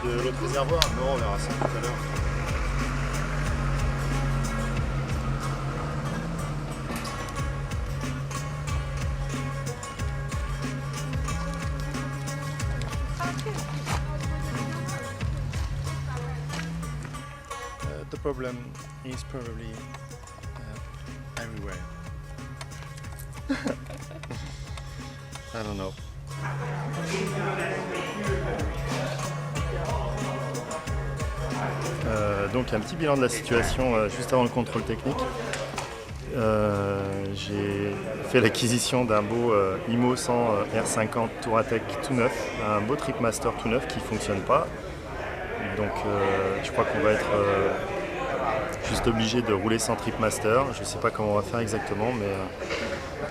De l'autre réservoir? Non, on verra ça tout à l'heure. The problem is probably everywhere. I don't know. Donc un petit bilan de la situation juste avant le contrôle technique. J'ai fait l'acquisition d'un beau IMO 100 R50 Touratech tout neuf, un beau Tripmaster tout neuf qui ne fonctionne pas. Donc je crois qu'on va être juste obligé de rouler sans Tripmaster. Je ne sais pas comment on va faire exactement, mais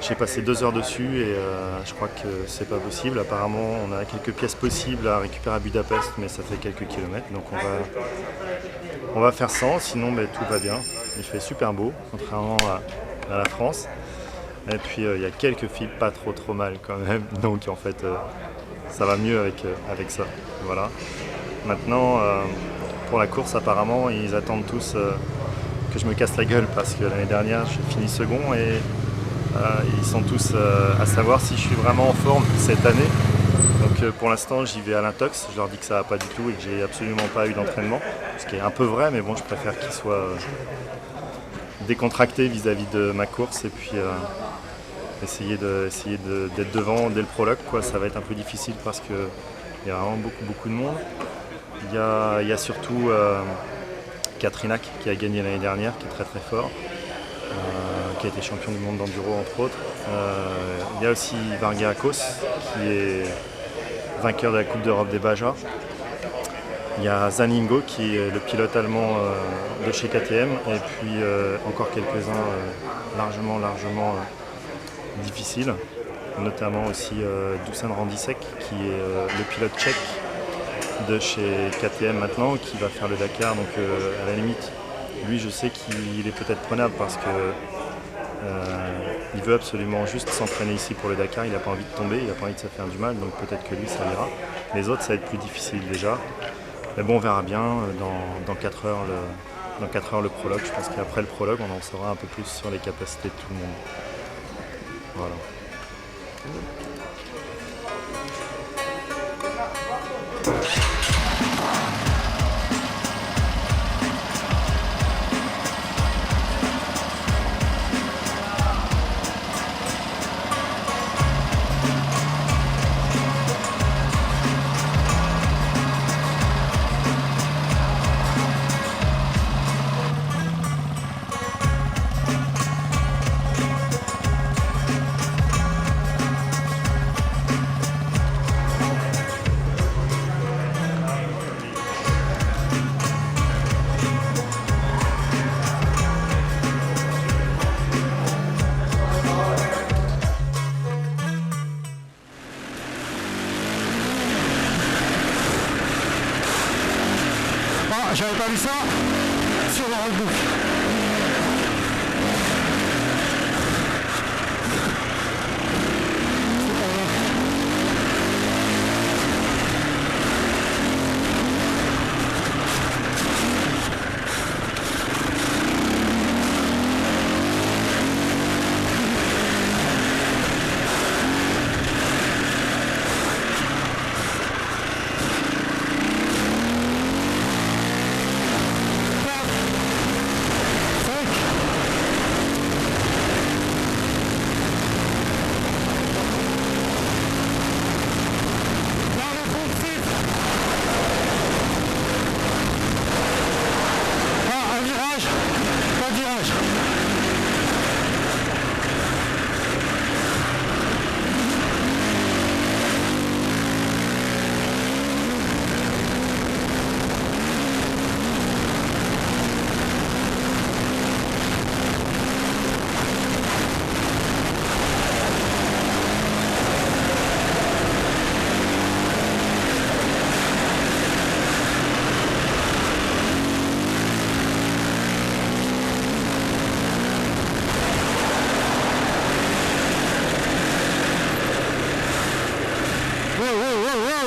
j'ai passé 2 heures dessus et je crois que c'est pas possible. Apparemment on a quelques pièces possibles à récupérer à Budapest, mais ça fait quelques kilomètres, donc on va faire sans, sinon tout va bien. Il fait super beau, contrairement à la France. Et puis il y a quelques fils pas trop mal quand même, donc en fait ça va mieux avec ça. Voilà. Maintenant pour la course, apparemment ils attendent tous que je me casse la gueule parce que l'année dernière j'ai fini second et ils sont tous à savoir si je suis vraiment en forme cette année. Donc pour l'instant j'y vais à l'intox, je leur dis que ça va pas du tout et que j'ai absolument pas eu d'entraînement, ce qui est un peu vrai, mais bon, je préfère qu'ils soient décontractés vis-à-vis de ma course et puis essayer d'être devant dès le prologue, quoi. Ça va être un peu difficile parce qu'il y a vraiment beaucoup de monde. Il y a surtout Katrinak qui a gagné l'année dernière, qui est très fort, qui a été champion du monde d'enduro entre autres. Il y a aussi Vargiakos qui est vainqueur de la Coupe d'Europe des Bajas. Il y a Zaningo qui est le pilote allemand de chez KTM et puis encore quelques-uns largement difficiles, notamment aussi Dusan Randicek qui est le pilote tchèque de chez KTM maintenant, qui va faire le Dakar. Donc à la limite, lui je sais qu'il est peut-être prenable parce que il veut absolument juste s'entraîner ici pour le Dakar, il n'a pas envie de tomber, il n'a pas envie de se faire du mal, donc peut-être que lui ça ira. Les autres ça va être plus difficile déjà. Mais bon, on verra bien dans 4 heures le prologue. Je pense qu'après le prologue on en saura un peu plus sur les capacités de tout le monde. Voilà. J'avais pas vu ça sur le roadbook.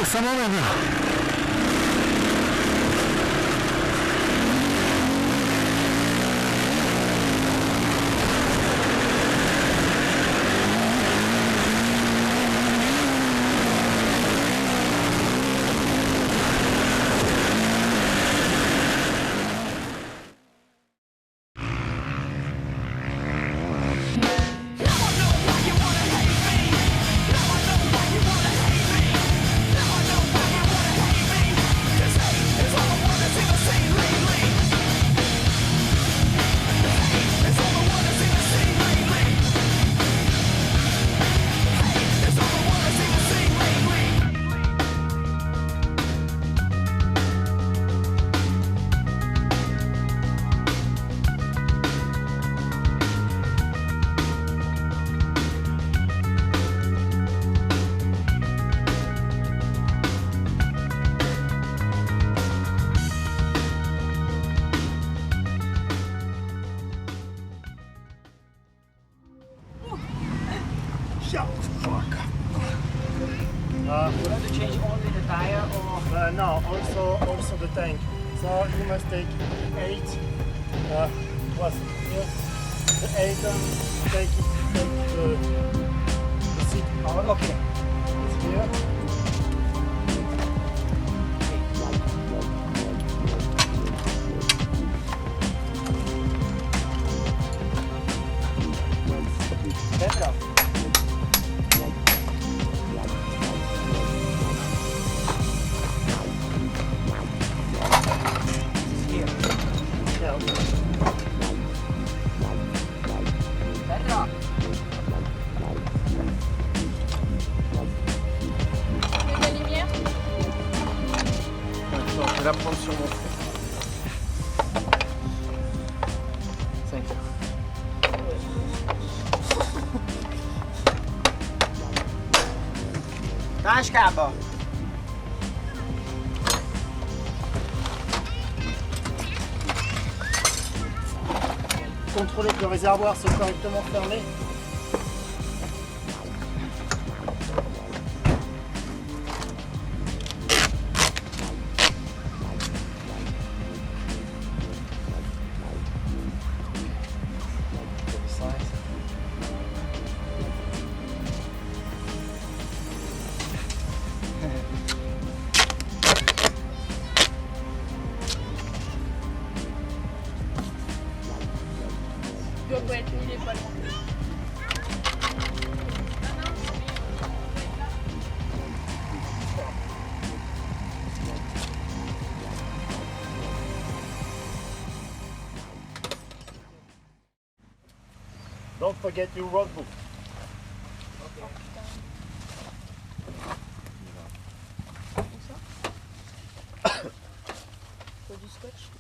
Ça m'emmène. You have to change only the tire or? No, also the tank. So you must take 8. What's here? The 8 take the seat out. Okay. It's here. Better. Je vais la prendre sur mon front. 5 Táskába! Contrôlez que le réservoir soit correctement fermé. Don't forget your road book. Faut du scotch.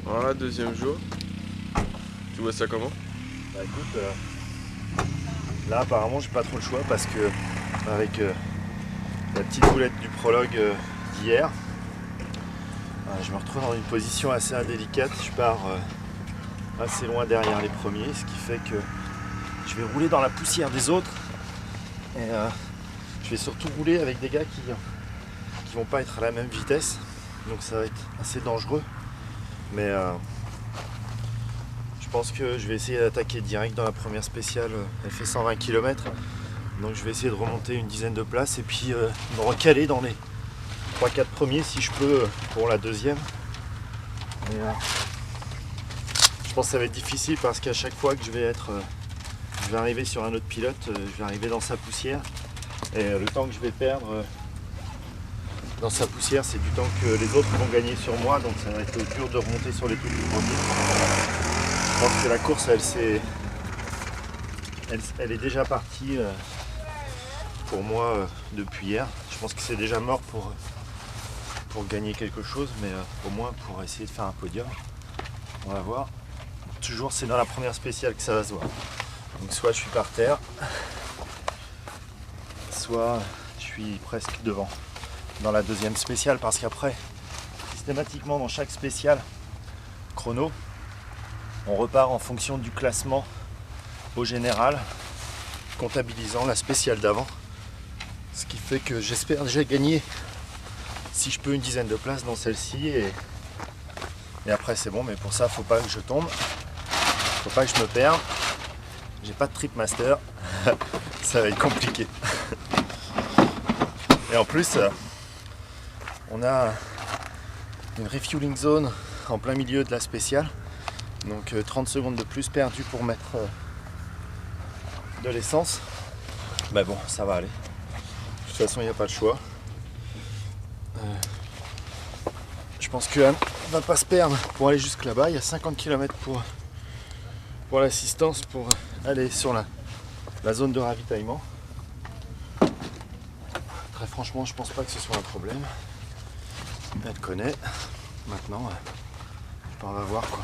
Voilà, deuxième jour. Tu vois ça comment? Bah écoute, là apparemment j'ai pas trop le choix parce que avec la petite boulette du prologue d'hier, je me retrouve dans une position assez indélicate. Je pars assez loin derrière les premiers, ce qui fait que je vais rouler dans la poussière des autres et je vais surtout rouler avec des gars qui vont pas être à la même vitesse, donc ça va être assez dangereux. Mais je pense que je vais essayer d'attaquer direct dans la première spéciale. Elle fait 120 km, donc je vais essayer de remonter une dizaine de places et puis me recaler dans les 3-4 premiers si je peux pour la deuxième. Et, je pense que ça va être difficile parce qu'à chaque fois que je vais arriver sur un autre pilote, je vais arriver dans sa poussière et le temps que je vais perdre dans sa poussière, c'est du temps que les autres vont gagner sur moi, donc ça va être dur de remonter sur les trucs du premier. Je pense que la course, elle est déjà partie pour moi depuis hier. Je pense que c'est déjà mort pour gagner quelque chose, mais au moins pour essayer de faire un podium. On va voir. Toujours, c'est dans la première spéciale que ça va se voir. Donc soit je suis par terre, soit je suis presque devant dans la deuxième spéciale, parce qu'après, systématiquement dans chaque spéciale chrono, on repart en fonction du classement au général, comptabilisant la spéciale d'avant. Ce qui fait que j'espère déjà gagner, si je peux, une dizaine de places dans celle-ci. Et après c'est bon, mais pour ça, faut pas que je tombe, faut pas que je me perde. J'ai pas de trip master, ça va être compliqué. Et en plus, on a une refueling zone en plein milieu de la spéciale, donc 30 secondes de plus perdues pour mettre de l'essence. Mais bon, ça va aller. De toute façon, il n'y a pas de choix. Je pense qu'Anne va pas se perdre pour aller jusque là-bas. Il y a 50 km pour l'assistance, pour aller sur la zone de ravitaillement. Très franchement, je pense pas que ce soit un problème. Elle connaît. Maintenant, on va voir quoi.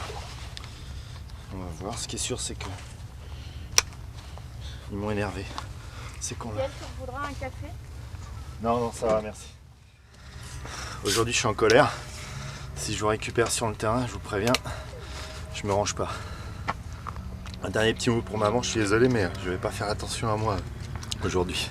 On va voir. Ce qui est sûr, c'est que ils m'ont énervé. C'est con là. Tu voudras un café? Non, ça va, merci. Aujourd'hui, je suis en colère. Si je vous récupère sur le terrain, je vous préviens, je me range pas. Un dernier petit mot pour maman, je suis désolé, mais je vais pas faire attention à moi aujourd'hui.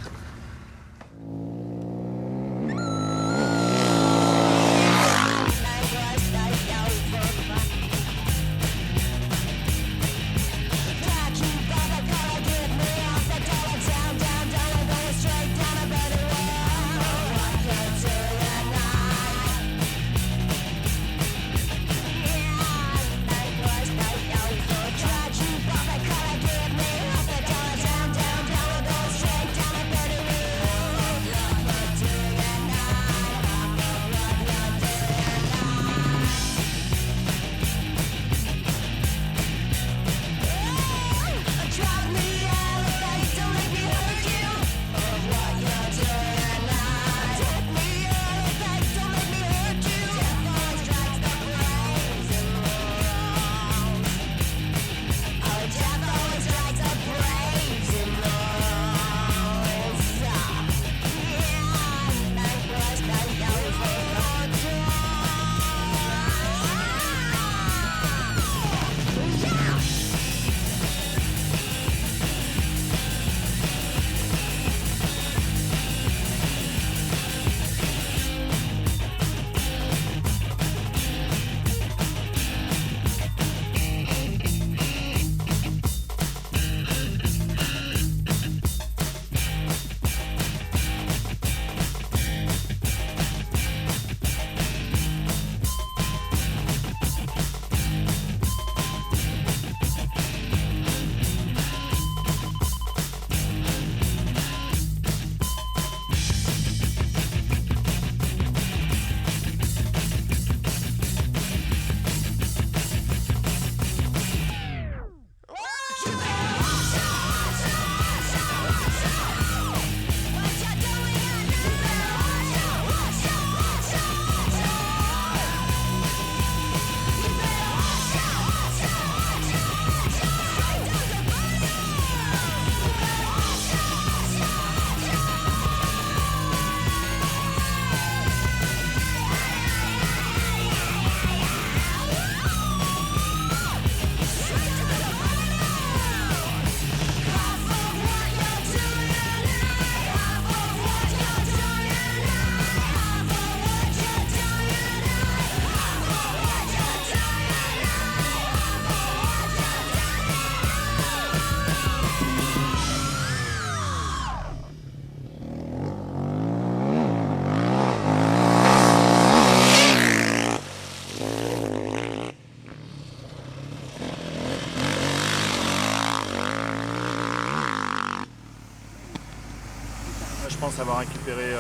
pense avoir récupéré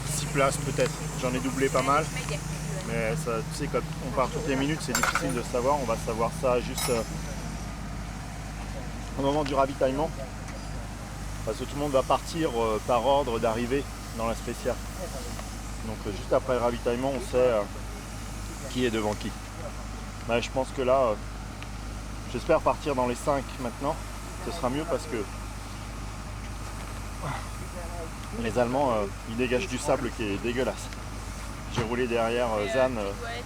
6 places peut-être. J'en ai doublé pas mal. Mais ça, tu sais, quand on part toutes les minutes, c'est difficile de savoir. On va savoir ça juste au moment du ravitaillement. Parce que tout le monde va partir par ordre d'arrivée dans la spéciale. Donc juste après le ravitaillement, on sait qui est devant qui. Mais je pense que là, j'espère partir dans les 5 maintenant. Ce sera mieux parce que les Allemands, ils dégagent du sable qui est dégueulasse. J'ai roulé derrière Zan. Tu dois y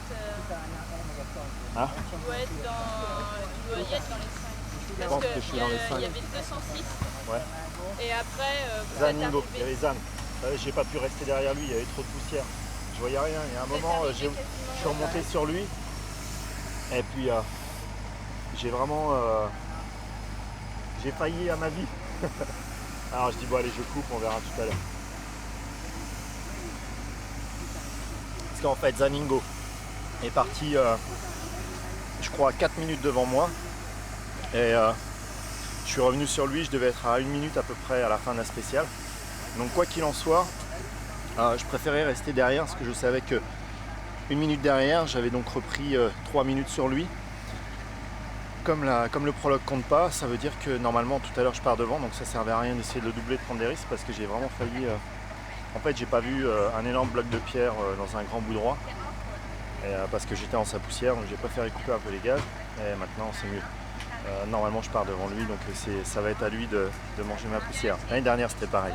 être dans les 5. Je pense que je suis dans les 5. Il y avait 206. Ouais. Et après, Zan Ingo, il y avait Zan. J'ai pas pu rester derrière lui, il y avait trop de poussière. Je voyais rien. Il y a un moment, je suis remonté sur lui. Et puis, j'ai vraiment... j'ai failli à ma vie. Alors je dis bon allez, je coupe, on verra tout à l'heure. Parce qu'en fait, Zaningo est parti, je crois, 4 minutes devant moi. Et je suis revenu sur lui, je devais être à 1 minute à peu près à la fin de la spéciale. Donc quoi qu'il en soit, je préférais rester derrière parce que je savais que 1 minute derrière, j'avais donc repris 3 minutes sur lui. Comme le prologue compte pas, ça veut dire que normalement tout à l'heure je pars devant, donc ça servait à rien d'essayer de le doubler, de prendre des risques parce que j'ai vraiment failli. En fait, j'ai pas vu un énorme bloc de pierre dans un grand bout droit et, parce que j'étais en sa poussière, donc j'ai préféré couper un peu les gaz et maintenant c'est mieux. Normalement je pars devant lui, donc ça va être à lui de manger ma poussière. L'année dernière c'était pareil.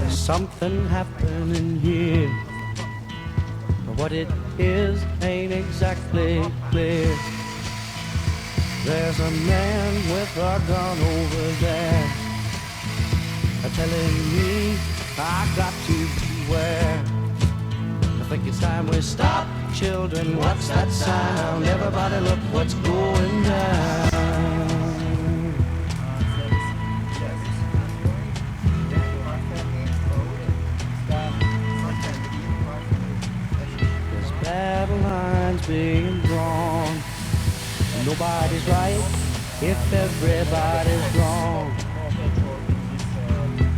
Something happening here. What it is ain't exactly clear. There's a man with a gun over there, telling me I got to beware. I think it's time we stop, children. What's that sound? Everybody look what's going down. Battle lines being drawn. Nobody's right if everybody's wrong.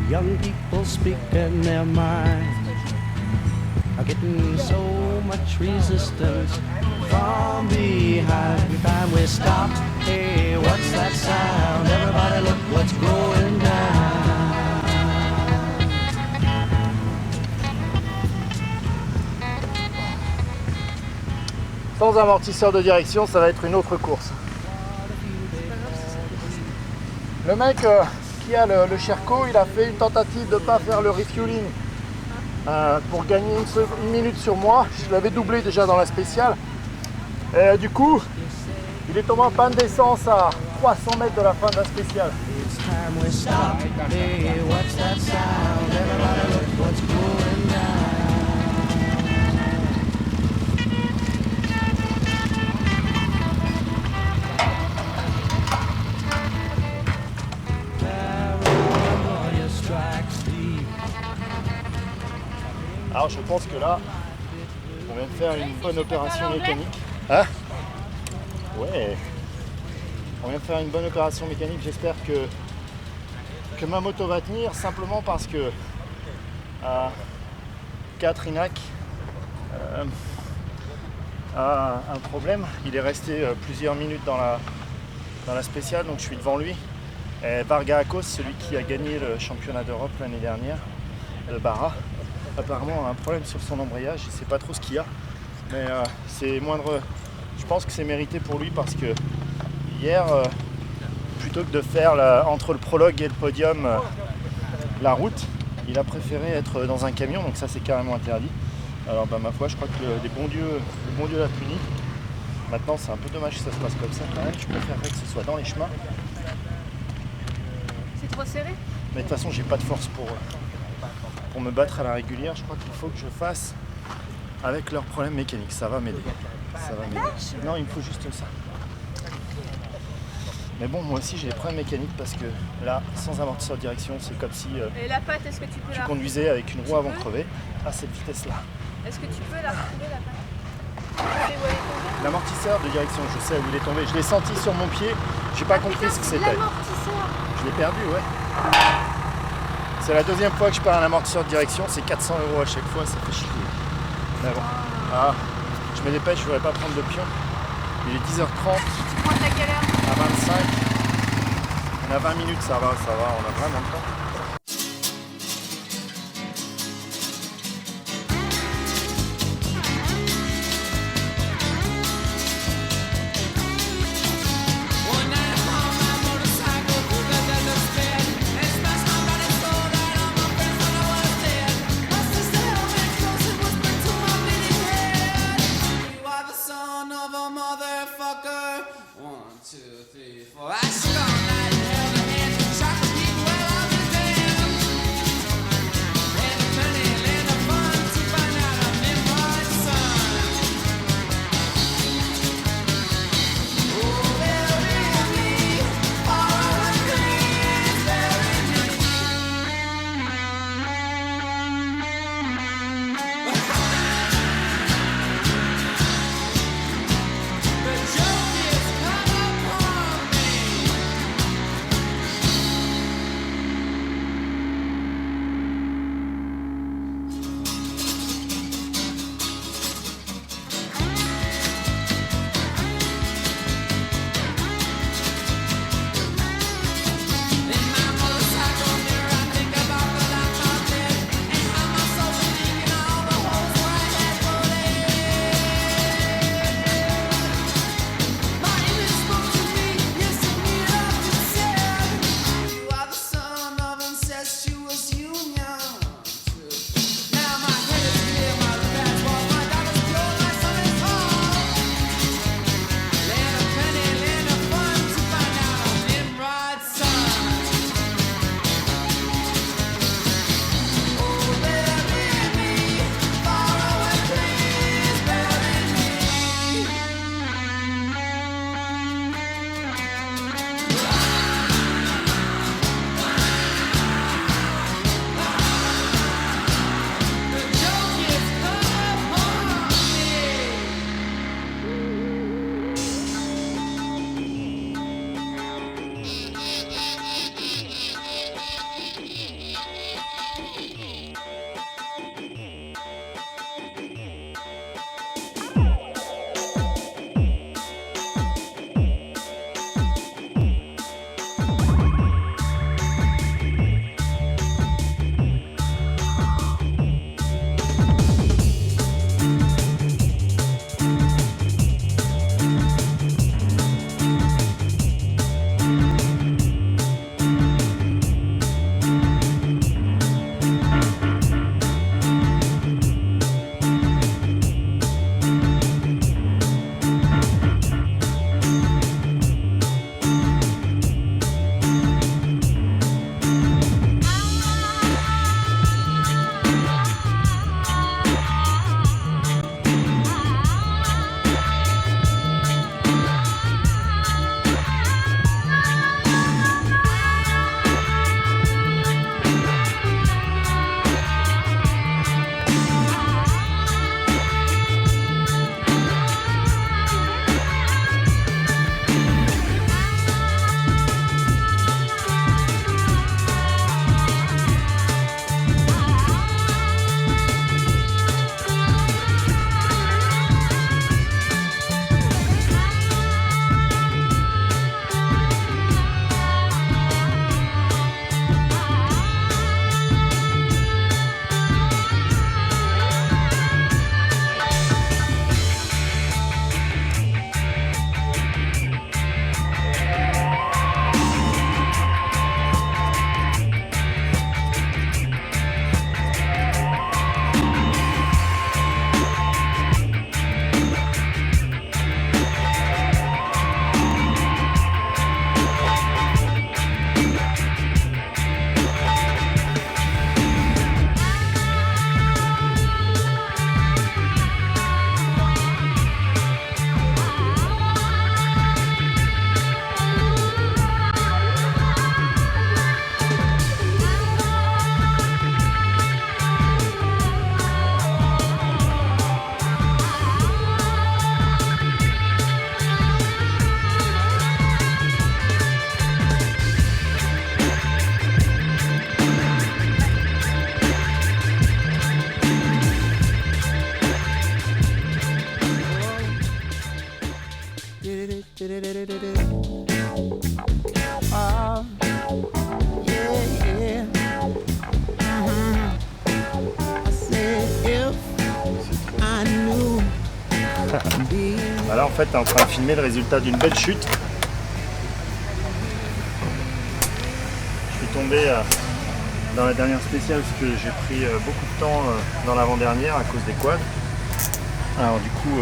Young people speaking their minds are getting so much resistance from behind. Every time we stop, hey, what's that sound? Everybody look what's going down. Sans amortisseur de direction, ça va être une autre course. Le mec qui a le Sherco, il a fait une tentative de ne pas faire le refueling pour gagner une minute sur moi. Je l'avais doublé déjà dans la spéciale. Et du coup, il est tombé en panne d'essence à 300 mètres de la fin de la spéciale. Alors je pense que là, on vient de faire une bonne opération mécanique. Hein? Ouais. On vient de faire une bonne opération mécanique. J'espère que ma moto va tenir, simplement parce que Katrinak a un problème. Il est resté plusieurs minutes dans la spéciale, donc je suis devant lui. Et Varga Akos, celui qui a gagné le championnat d'Europe l'année dernière, de Barra, apparemment a un problème sur son embrayage. Il ne sait pas trop ce qu'il y a, mais c'est moindre. Je pense que c'est mérité pour lui parce que hier, plutôt que de faire entre le prologue et le podium la route, il a préféré être dans un camion, donc ça c'est carrément interdit. Alors ma foi, je crois que le bon Dieu l'a puni. Maintenant c'est un peu dommage que ça se passe comme ça quand même. Je préférerais que ce soit dans les chemins. C'est trop serré? Mais de toute façon j'ai pas de force pour me battre à la régulière. Je crois qu'il faut que je fasse avec leurs problèmes mécaniques. Ça va m'aider. Ça va m'aider. Non, il me faut juste ça. Mais bon, moi aussi j'ai des problèmes mécaniques parce que là, sans amortisseur de direction, c'est comme si Et la patte, est-ce que tu peux tu la conduisais avec une roue avant crevée à cette vitesse-là. Est-ce que tu peux la retrouver, la patte? sais où elle est tombée? L'amortisseur de direction, je sais où il est tombé. Je l'ai senti sur mon pied, j'ai pas compris ce que c'était. L'amortisseur. Je l'ai perdu, ouais. C'est la deuxième fois que je perds un amortisseur de direction, c'est 400 € à chaque fois, ça fait chier. Mais bon. Ah, je me dépêche, je voudrais pas prendre de pion. Il est 10h30. Tu prends à quelle heure? À 25. On a 20 minutes, ça va, on a vraiment le temps. Oh, yeah, yeah. I said if I knew. Voilà, en fait, tu es en train de filmer le résultat d'une belle chute. Je suis tombé dans la dernière spéciale parce que j'ai pris beaucoup de temps dans l'avant-dernière à cause des quads. Alors du coup,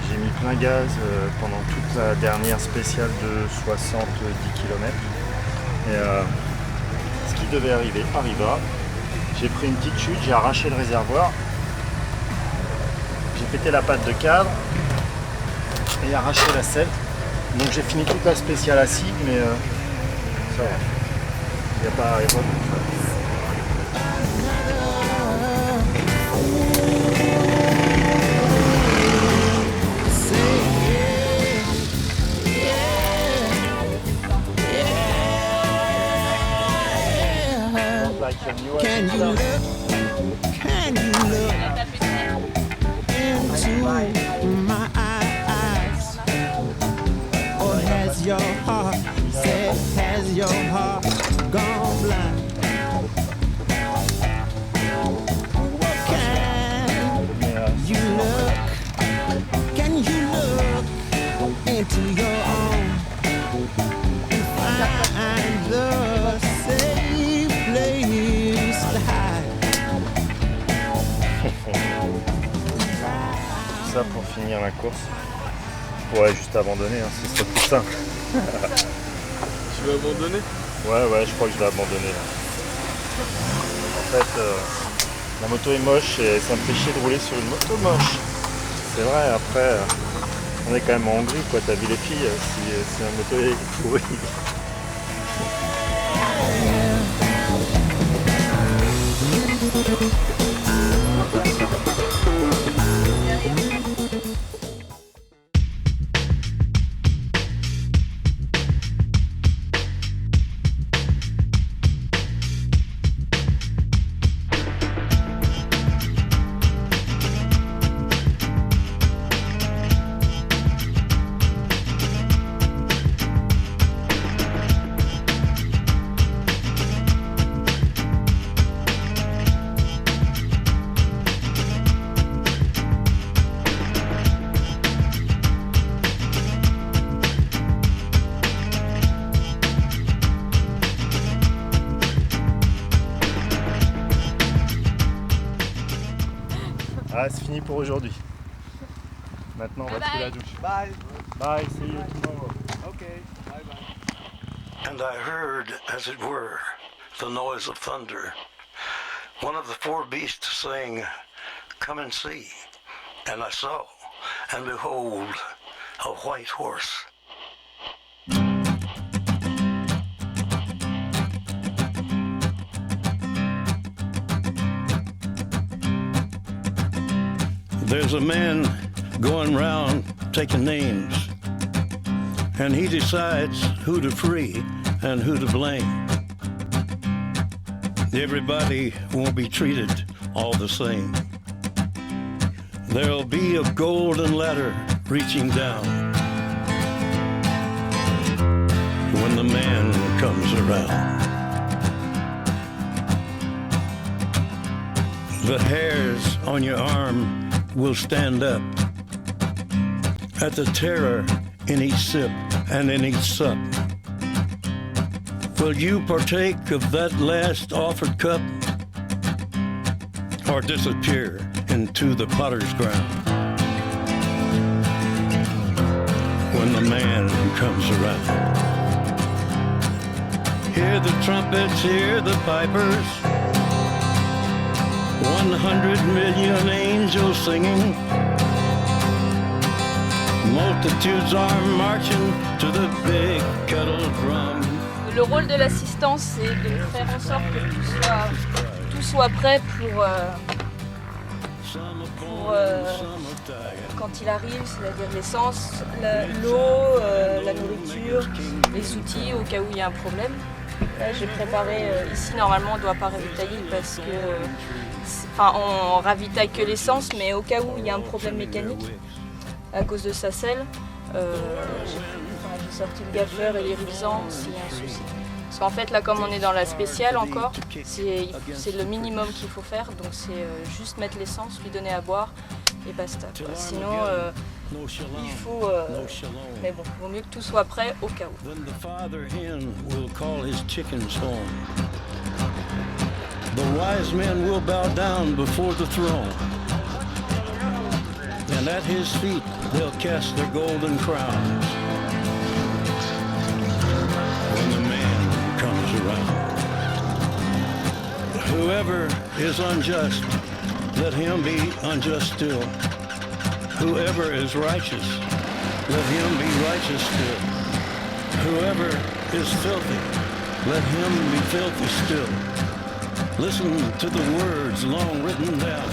j'ai mis plein gaz pendant toute la dernière spéciale de 70 km. Et ce qui devait arriver arriva. J'ai pris une petite chute, j'ai arraché le réservoir. J'ai pété la patte de cadre et arraché la selle. Donc j'ai fini toute la spéciale assis, mais ça va. Il n'y a pas de problème. Can you look into my eyes? Or has your heart said, has your heart gone blind? Can you look into your own and find the safe place to hide? Ça pour finir la course. Je pourrais juste abandonner, hein, ce serait plus simple. Tu veux abandonner? Ouais, je crois que je vais abandonner là. En fait, la moto est moche et ça me fait chier de rouler sur une moto moche. C'est vrai, après, on est quand même en Hongrie, quoi. T'as vu les filles, si la moto est pourrie. Ah, c'est fini pour aujourd'hui. Maintenant, on va sous la douche. Bye. Bye, see you tomorrow. Okay. Bye bye. And I heard, as it were, the noise of thunder. One of the four beasts saying, "Come and see." And I saw, and behold, a white horse. There's a man going round taking names, and he decides who to free and who to blame. Everybody won't be treated all the same. There'll be a golden ladder reaching down when the man comes around. The hairs on your arm will stand up at the terror in each sip and in each sup. Will you partake of that last offered cup, or disappear into the potter's ground when the man comes around? Hear the trumpets, hear the pipers, 100 million angels singing. Multitudes are marching to the big kettle drum. Le rôle de l'assistance, c'est de faire en sorte que tout soit prêt pour quand il arrive, c'est-à-dire l'essence, l'eau, la nourriture, les outils au cas où il y a un problème. Là, j'ai préparé, ici normalement on ne doit pas ravitailler parce que on ravitaille que l'essence, mais au cas où il y a un problème mécanique, à cause de sa selle. J'ai sorti le gaffeur et l'irrigant s'il y a un souci. Parce qu'en fait là comme on est dans la spéciale encore, c'est le minimum qu'il faut faire, donc c'est juste mettre l'essence, lui donner à boire et basta. Sinon il faut... mais bon, il vaut mieux que tout soit prêt au cas où. The wise men will bow down before the throne, and at his feet they'll cast their golden crowns when the man comes around. Whoever is unjust, let him be unjust still. Whoever is righteous, let him be righteous still. Whoever is filthy, let him be filthy still. Listen to the words long written down.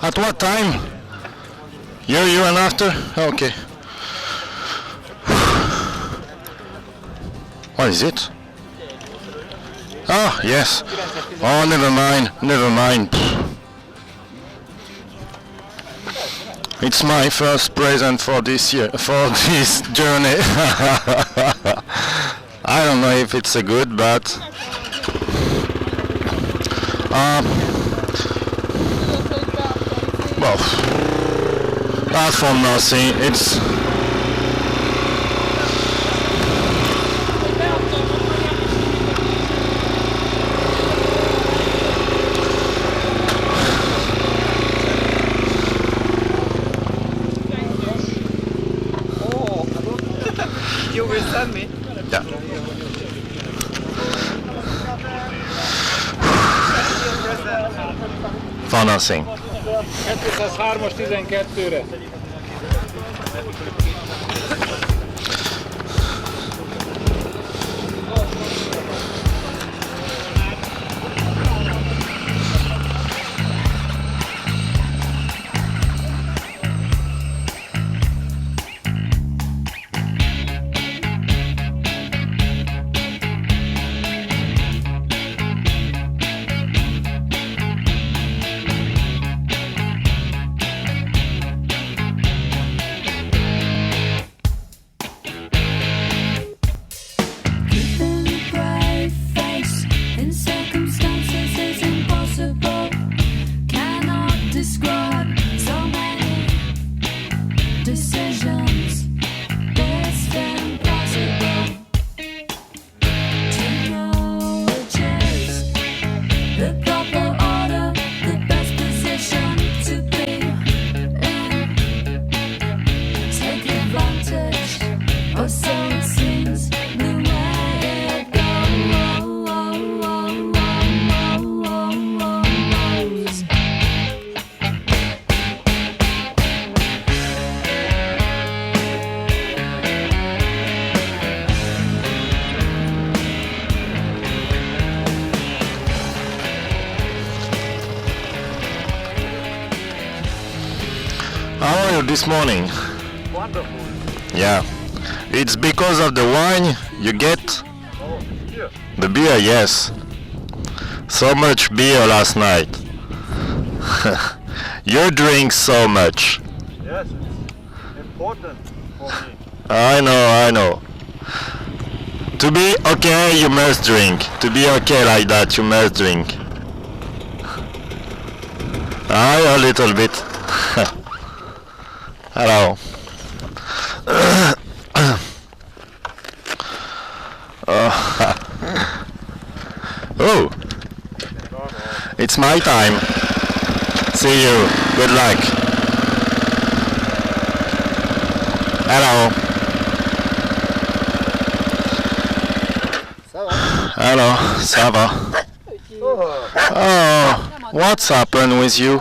At what time? You and after? Okay. What is it? Oh, yes. Oh, never mind. Never mind. It's my first present for this year, for this journey. I don't know if it's a good, but well, apart from nothing, it's You will send me. yeah. For nothing. 203-as 12-re. How are you this morning? Wonderful. Yeah. It's because of the wine you get? Oh, here. The beer, yes. So much beer last night. You drink so much. Yes, it's important for me. I know. To be okay, you must drink. To be okay like that, you must drink. A little bit. Hello. Oh, it's my time. See you. Good luck. Hello. Hello, ça va? Oh, what's happened with you?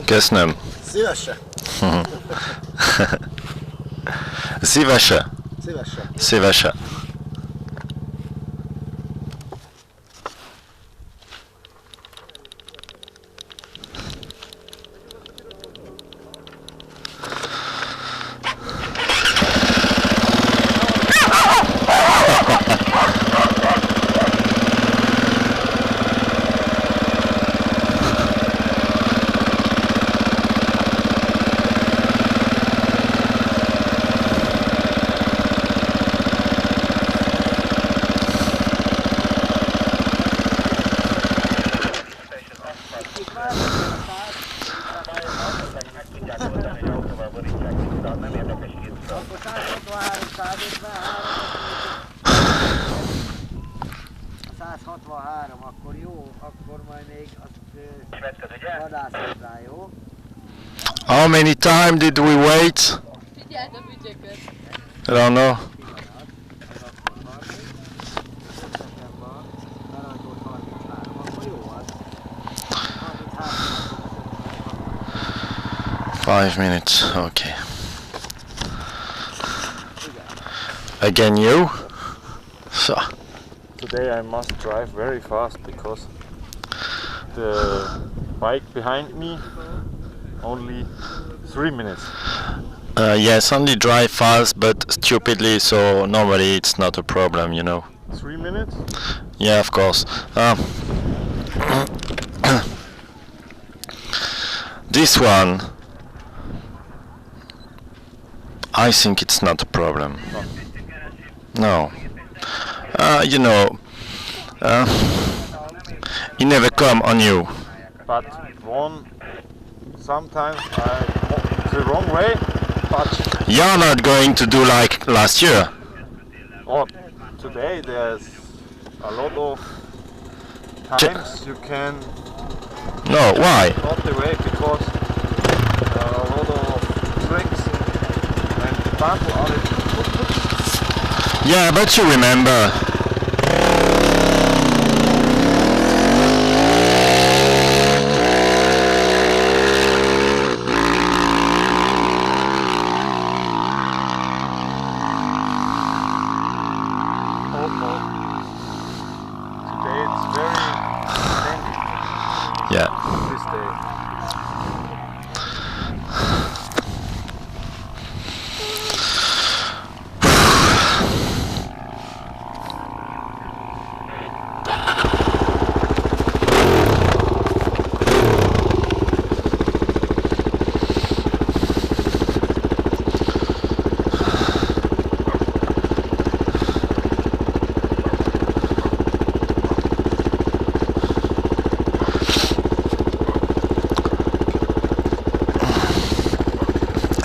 Köszönöm. Szívesen. Szívesen. Szívesen. akkor majd még azt vadászod rá, jó? How many time did we wait? Figyeld a bütyököt! I don't know. 5 minutes, okay. Again you? So. Today I must drive very fast because the bike behind me only 3 minutes. Yes, only drive fast but stupidly, so normally it's not a problem, you know. 3 minutes? Yeah, of course. This one, I think it's not a problem. No. You know, it never come on you. But sometimes I walk the wrong way, but You're not going to do like last year. today there's a lot of times you can No, why? not the way because a lot of tricks and people are it. Yeah, but you remember. Today it's very dangerous. Yeah. This day.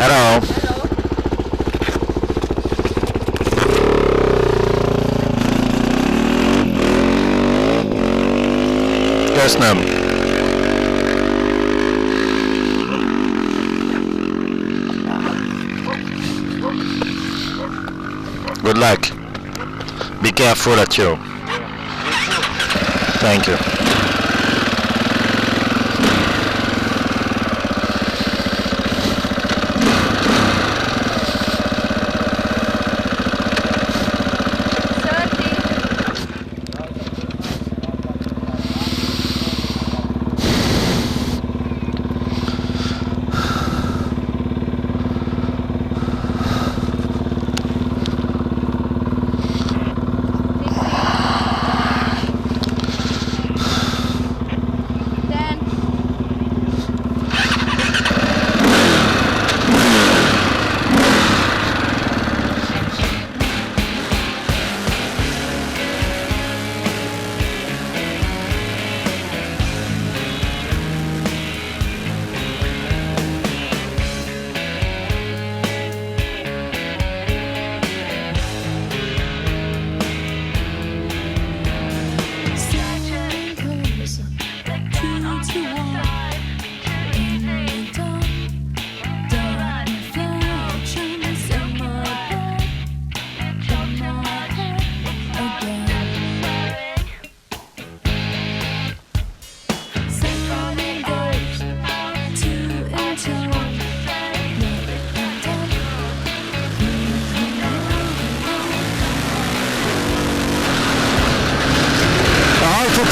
Hello. Köszönöm. Good luck. Be careful at you. Thank you.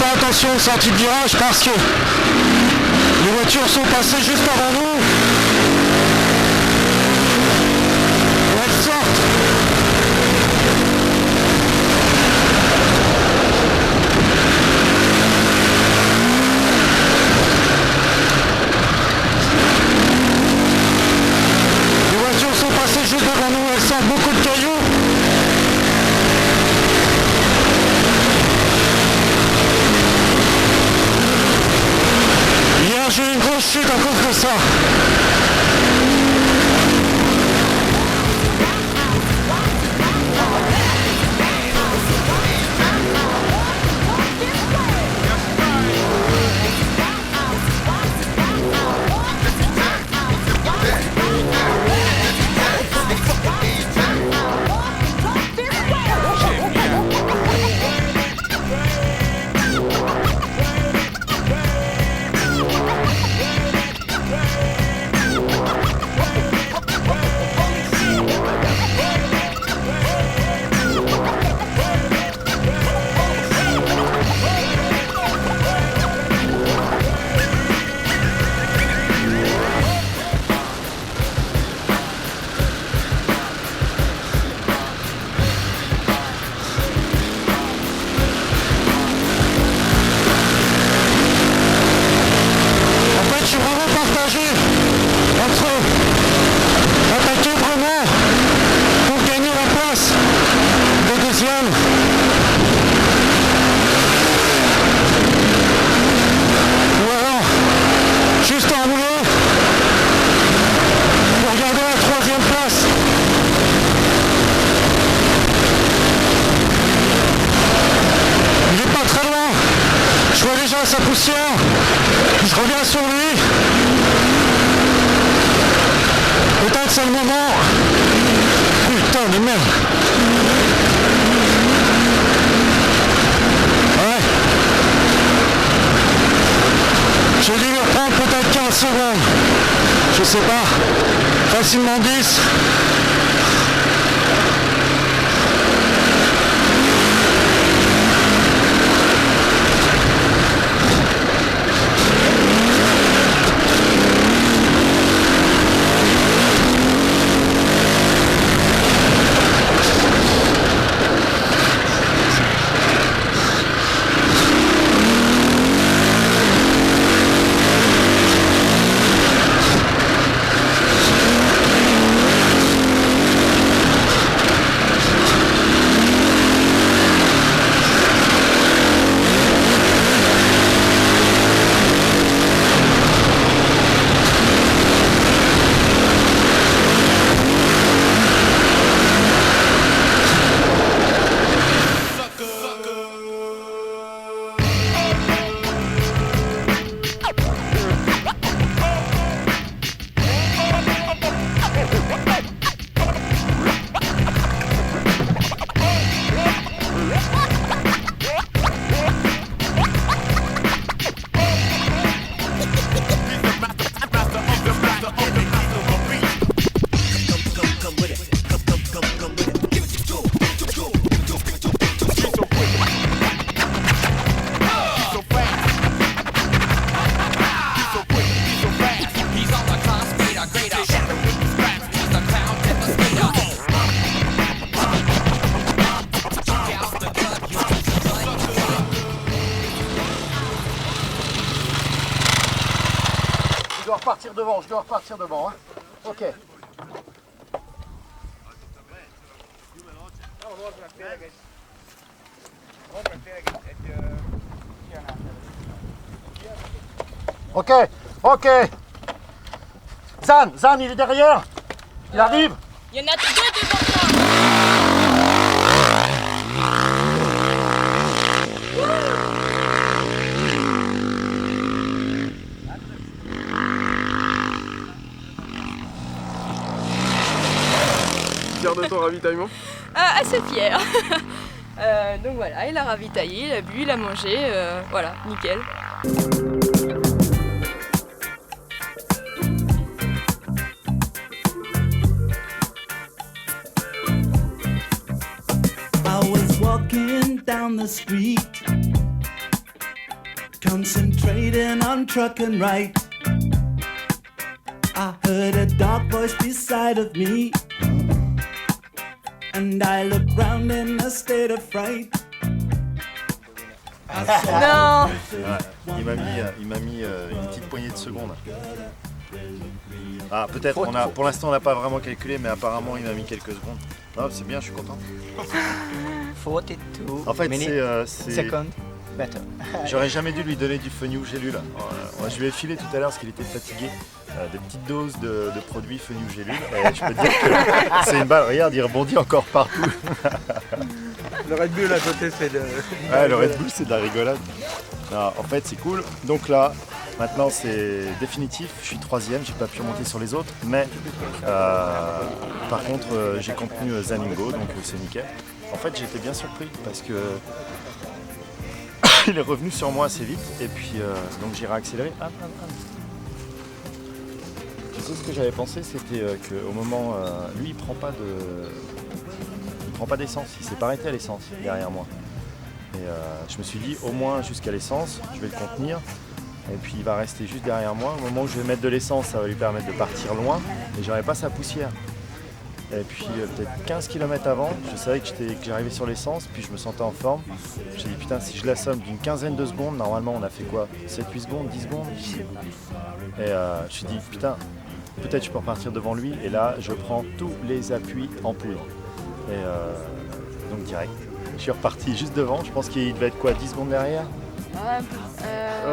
Attention aux sorties de virage parce que les voitures sont passées juste avant nous. Et elles sortent. Les voitures sont passées juste devant nous, elles sortent beaucoup de cailloux. J'ai eu une grosse chute à cause de ça. attention, je reviens sur lui. Peut-être c'est le moment. Putain de merde. Ouais. J'ai dû lui reprendre peut-être 15 secondes. Je sais pas. Facilement 10. Je dois repartir devant. Hein. Ok. Ok, ok. Zan, il est derrière. Il arrive. Il y en a deux devant toi. Fier de ton ravitaillement? Assez fier. Donc voilà, il a ravitaillé, il a bu, il a mangé, voilà, nickel. I was walking down the street, concentrating on trucking right. I heard a dark voice beside of me, and I looked round in a state of fright. Non. Ouais, il m'a mis une petite poignée de secondes. Ah, peut-être, pour l'instant on n'a pas vraiment calculé, mais apparemment il m'a mis quelques secondes. Non, c'est bien, je suis content. 42 En fait, c'est... seconds better. J'aurais jamais dû lui donner du Fenouil Gélule. Je lui ai filé tout à l'heure parce qu'il était fatigué. Des petites doses de produits Fenouil Gélule. Et je peux te dire que c'est une balle. Regarde, il rebondit encore partout. Le Red Bull à côté, c'est de... Ouais, le Red Bull, c'est de la rigolade. Non, en fait, c'est cool. Donc là, maintenant, c'est définitif. Je suis 3e, j'ai pas pu remonter sur les autres. Mais par contre, j'ai contenu Zaningo, donc c'est nickel. En fait, j'étais bien surpris parce que il est revenu sur moi assez vite. Et puis, donc j'ai réaccéléré. Tu sais ce que j'avais pensé, c'était qu'au moment, lui, il prend pas d'essence. Il s'est pas arrêté à l'essence derrière moi. Et je me suis dit, au moins jusqu'à l'essence, je vais le contenir. Et puis il va rester juste derrière moi. Au moment où je vais mettre de l'essence, ça va lui permettre de partir loin. Et j'aurai pas sa poussière. Et puis peut-être 15 km avant, je savais que j'arrivais sur l'essence, puis je me sentais en forme. J'ai dit putain, si je l'assomme d'une quinzaine de secondes, normalement on a fait quoi, 7-8 secondes, 10 secondes. Et je me suis dit putain, peut-être je peux repartir devant lui. Et là, je prends tous les appuis en poudre. Et donc direct. Je suis reparti juste devant, je pense qu'il devait être quoi, 10 secondes derrière? Ah,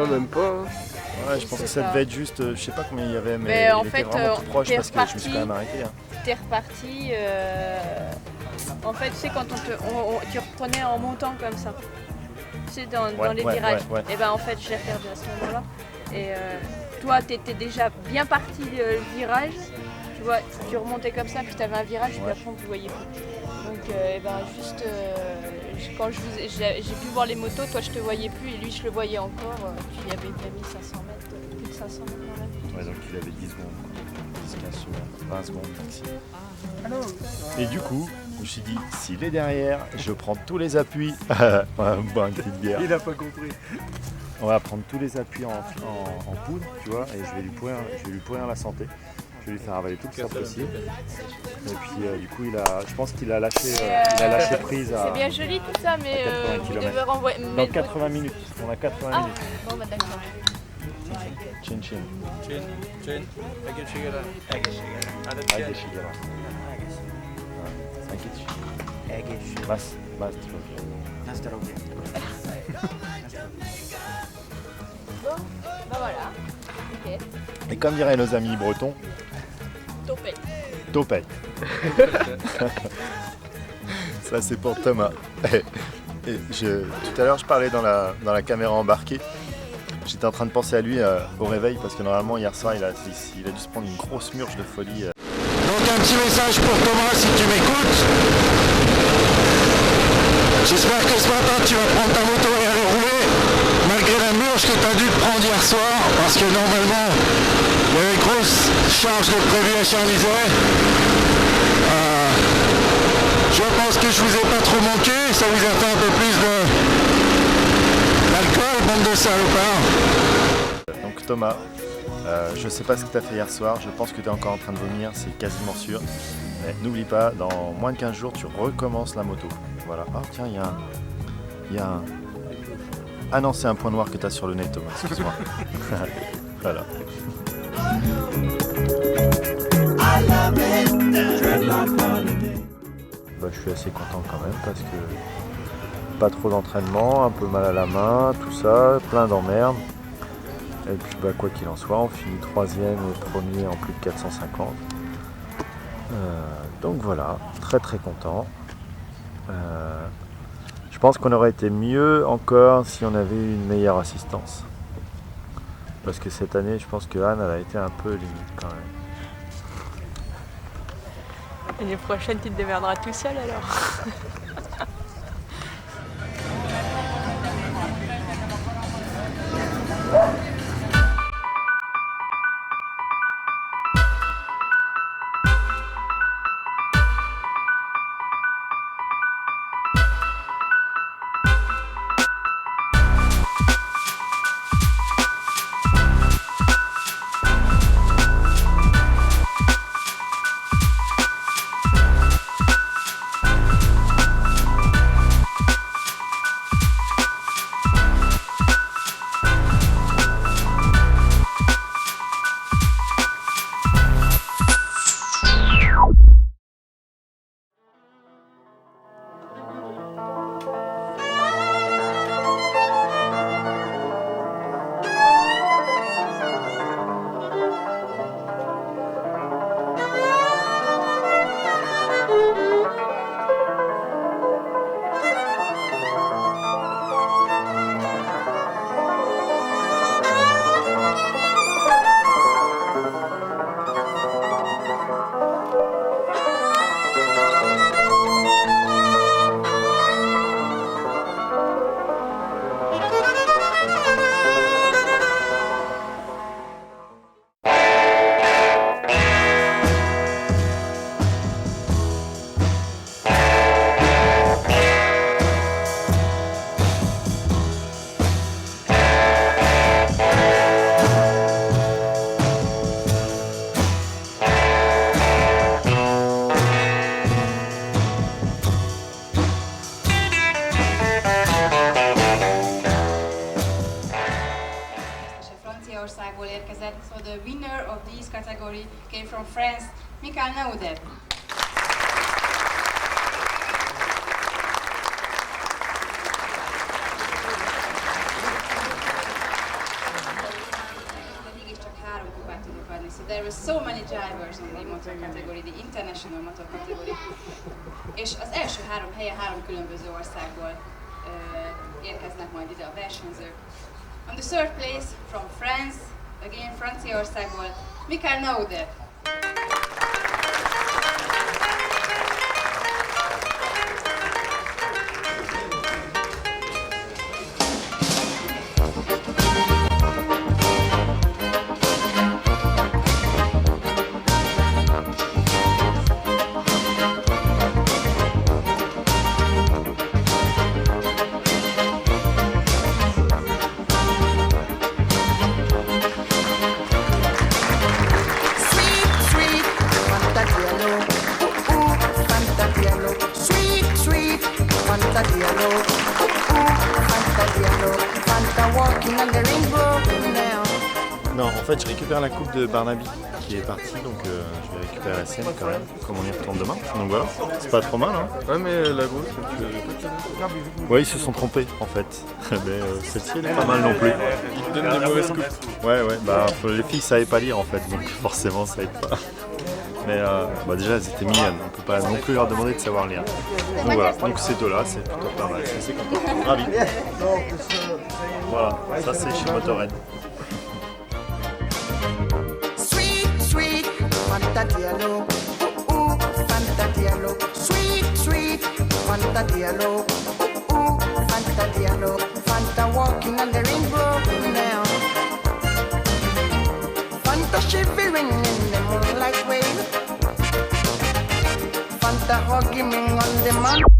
même pas. Ouais, je pense que ça devait être juste, je sais pas combien il y avait, mais Mais en il fait, était vraiment tout proche parce que je me suis quand même reparti. arrêté. Hein. T'es reparti. En fait, tu sais, quand tu reprenais en montant comme ça. tu sais, dans les virages. Et ben en fait, je l'ai perdu à ce moment-là. Et toi, tu étais déjà bien parti le virage. Tu vois, tu remontais comme ça, puis tu avais un virage, puis après on ne te voyait plus. Donc, juste quand j'ai pu voir les motos, toi je te voyais plus et lui je le voyais encore. Puis il avait mis 500 mètres, plus de 500 mètres dans la vie. Ouais, donc il avait 10 secondes, 10-15 secondes, 20 secondes maximum. Et du coup, je me suis dit, s'il est derrière, je prends tous les appuis. Bon, une petite bière. Il a pas compris. On va prendre tous les appuis en poudre, tu vois, et je vais lui pourrir la santé. Je vais lui faire avaler tout le sang possible. Et puis du coup, je pense qu'il a lâché prise à. C'est bien joli tout ça, mais vous devez renvoyer. Dans 80 minutes. On a 80 minutes. Bon, bah d'accord. Chin chin. Chin. Egészségedre. Egészségedre. Egészségedre. Mas, Bon, bah voilà. Ok. Et comme diraient nos amis bretons, Topette. Topette. Ça c'est pour Thomas. Et tout à l'heure je parlais dans la caméra embarquée. J'étais en train de penser à lui au réveil parce que normalement hier soir il a dû se prendre une grosse murge de folie. Donc un petit message pour Thomas si tu m'écoutes. J'espère que ce matin tu vas prendre ta moto et aller rouler malgré la murge que tu as dû te prendre hier soir parce que normalement il y avait une grosse charge de prévu à Charlisay. Je pense que je vous ai pas trop manqué, ça vous a fait un peu plus d'alcool, bande de salopards. Donc Thomas, je sais pas ce que tu as fait hier soir, je pense que tu es encore en train de vomir, c'est quasiment sûr. Mais n'oublie pas, dans moins de 15 jours, tu recommences la moto. Voilà. Ah tiens, il y a un... Ah non, c'est un point noir que tu as sur le nez, Thomas, excuse-moi. Voilà. Bah, je suis assez content quand même parce que pas trop d'entraînement, un peu mal à la main, tout ça, plein d'emmerdes. Et puis bah, quoi qu'il en soit, on finit 3e et premier en plus de 450. Donc voilà, très très content. Je pense qu'on aurait été mieux encore si on avait eu une meilleure assistance. Parce que cette année, je pense que Anne elle a été un peu limite quand même. L'année prochaine, tu te démerderas tout seul alors. So the winner of this category came from France, Michael Naudeb. So there were so many drivers in the motor category, the international motor category. És az első 3 helye 3 különböző országból érkeznek majd ide a versenyzők. On the third place from France, again Franciaországból, Michael Nauder. Non, en fait, je récupère la coupe de Barnaby qui est partie, donc je vais récupérer la sienne quand même, comme on y retourne demain. Donc voilà, c'est pas trop mal, hein. Ouais, mais la grosse, tu l'avais pas. Ouais, ils se sont trompés en fait. Mais celle-ci, elle est pas mal non plus. Ils te donnent des mauvaises coupes. Ouais, bah les filles savaient pas lire en fait, donc forcément ça aide pas. Mais déjà, elles étaient mignonnes, on peut pas non plus leur demander de savoir lire. Donc voilà, donc ces deux-là, c'est plutôt pas mal, je suis assez content. Ravi. Voilà, ça c'est chez Motorhead. Fanta Diallo, Fanta Diallo, sweet, Fanta Diallo, Fanta Diallo, Fanta walking on the rainbow now. Fanta shivering in the moonlight wave, Fanta hugging me on the mountain.